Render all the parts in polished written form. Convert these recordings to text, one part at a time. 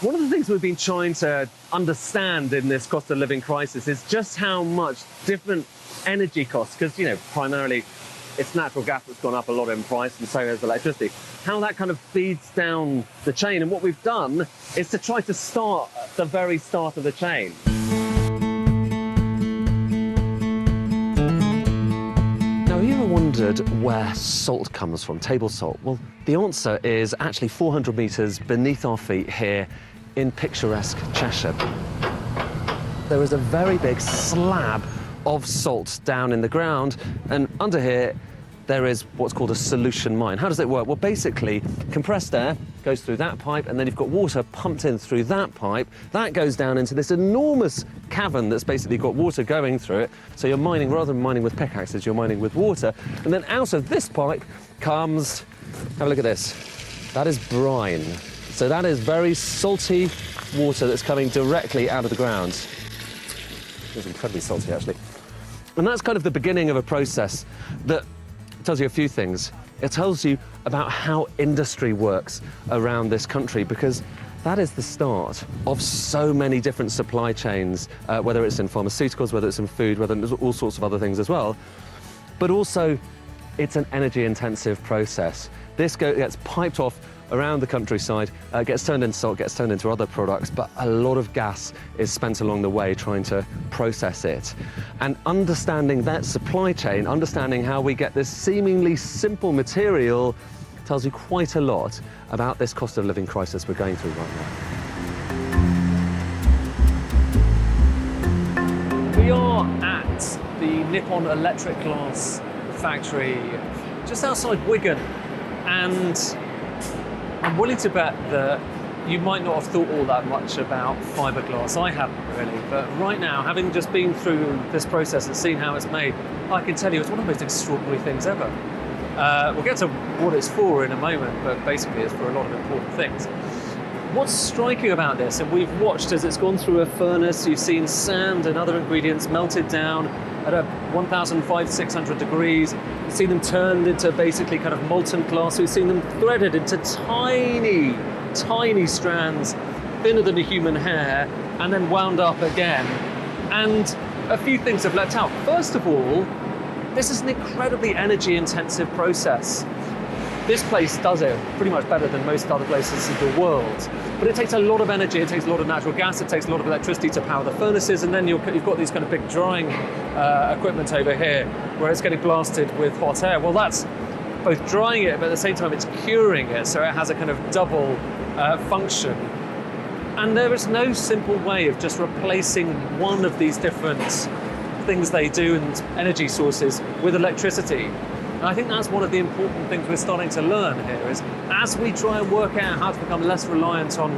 One of the things we've been trying to understand in this cost of living crisis is just how much different energy costs, because, you know, primarily it's natural gas that's gone up a lot in price and so has electricity, how that kind of feeds down the chain. And what we've done is to try to start at the very start of the chain. Now, have you ever wondered where salt comes from, table salt? Well, the answer is actually 400 metres beneath our feet here in picturesque Cheshire. There is a very big slab of salt down in the ground, and under here there is what's called a solution mine. How does it work? Well, basically, compressed air goes through that pipe, and then you've got water pumped in through that pipe. That goes down into this enormous cavern that's basically got water going through it. So you're mining, rather than mining with pickaxes, you're mining with water. And then out of this pipe comes, have a look at this, that is brine. So that is very salty water that's coming directly out of the ground. It's incredibly salty, actually. And that's kind of the beginning of a process that tells you a few things. It tells you about how industry works around this country, because that is the start of so many different supply chains, whether it's in pharmaceuticals, whether it's in food, whether it's all sorts of other things as well. But also, it's an energy-intensive process. This gets piped off around the countryside, gets turned into salt, gets turned into other products, but a lot of gas is spent along the way trying to process it. And understanding that supply chain, understanding how we get this seemingly simple material, tells you quite a lot about this cost of living crisis we're going through right now. We are at the Nippon Electric Glass factory just outside Wigan, and I'm willing to bet that you might not have thought all that much about fiberglass. I haven't really, but right now, having just been through this process and seen how it's made, I can tell you it's one of the most extraordinary things ever. We'll get to what it's for in a moment, but basically it's for a lot of important things. What's striking about this, and we've watched as it's gone through a furnace, you've seen sand and other ingredients melted down at a 1,500–600 degrees. You've seen them turned into basically kind of molten glass. We've seen them threaded into tiny, tiny strands, thinner than a human hair, and then wound up again. And a few things have leapt out. First of all, this is an incredibly energy-intensive process. This place does it pretty much better than most other places in the world. But it takes a lot of energy, it takes a lot of natural gas, it takes a lot of electricity to power the furnaces, and then you've got these kind of big drying equipment over here where it's getting blasted with hot air. Well, that's both drying it, but at the same time it's curing it, so it has a kind of double function. And there is no simple way of just replacing one of these different things they do and energy sources with electricity. And I think that's one of the important things we're starting to learn here, is as we try and work out how to become less reliant on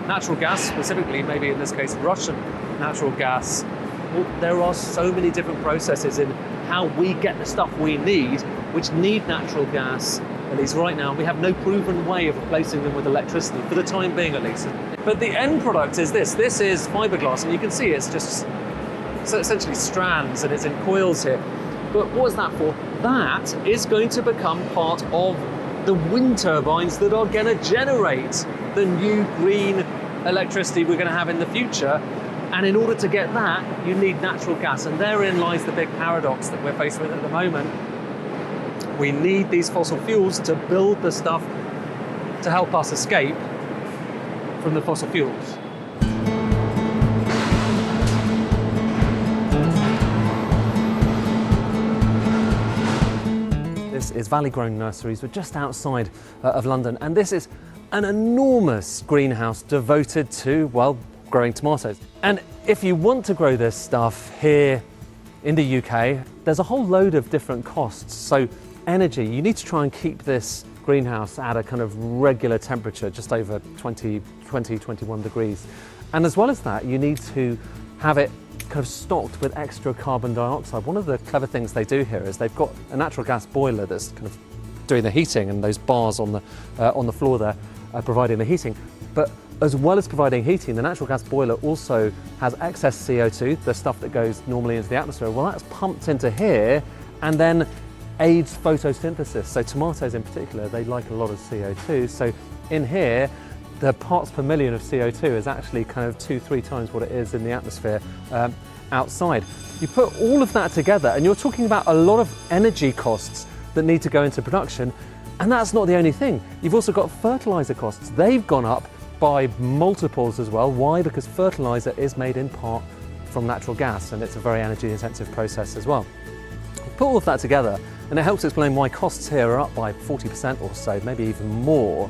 natural gas, specifically maybe in this case Russian natural gas, well, there are so many different processes in how we get the stuff we need, which need natural gas. At least right now, we have no proven way of replacing them with electricity, for the time being at least. But the end product is this. This is fiberglass, and you can see it's just essentially strands, and it's in coils here. But what is that for? That is going to become part of the wind turbines that are going to generate the new green electricity we're going to have in the future. And in order to get that, you need natural gas. And therein lies the big paradox that we're faced with at the moment. We need these fossil fuels to build the stuff to help us escape from the fossil fuels. This is Valley Grown Nurseries. We're just outside of London, and this is an enormous greenhouse devoted to, well, growing tomatoes. And if you want to grow this stuff here in the UK, there's a whole load of different costs. So energy, you need to try and keep this greenhouse at a kind of regular temperature, just over 21 degrees. And as well as that, you need to have it kind of stocked with extra carbon dioxide. One of the clever things they do here is they've got a natural gas boiler that's kind of doing the heating, and those bars on the floor there are providing the heating. But as well as providing heating, the natural gas boiler also has excess CO2, the stuff that goes normally into the atmosphere. Well, that's pumped into here and then aids photosynthesis. So tomatoes in particular, they like a lot of CO2. So in here, the parts per million of CO2 is actually kind of 2-3 times what it is in the atmosphere outside. You put all of that together and you're talking about a lot of energy costs that need to go into production, and that's not the only thing. You've also got fertilizer costs. They've gone up by multiples as well. Why? Because fertilizer is made in part from natural gas, and it's a very energy intensive process as well. Put all of that together and it helps explain why costs here are up by 40% or so, maybe even more,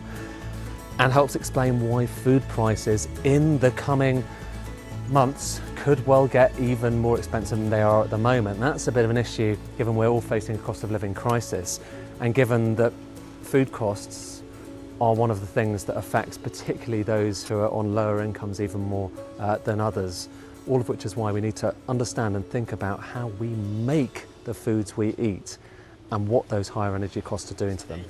and helps explain why food prices in the coming months could well get even more expensive than they are at the moment. That's a bit of an issue given we're all facing a cost of living crisis, and given that food costs are one of the things that affects particularly those who are on lower incomes even more than others. All of which is why we need to understand and think about how we make the foods we eat and what those higher energy costs are doing to them.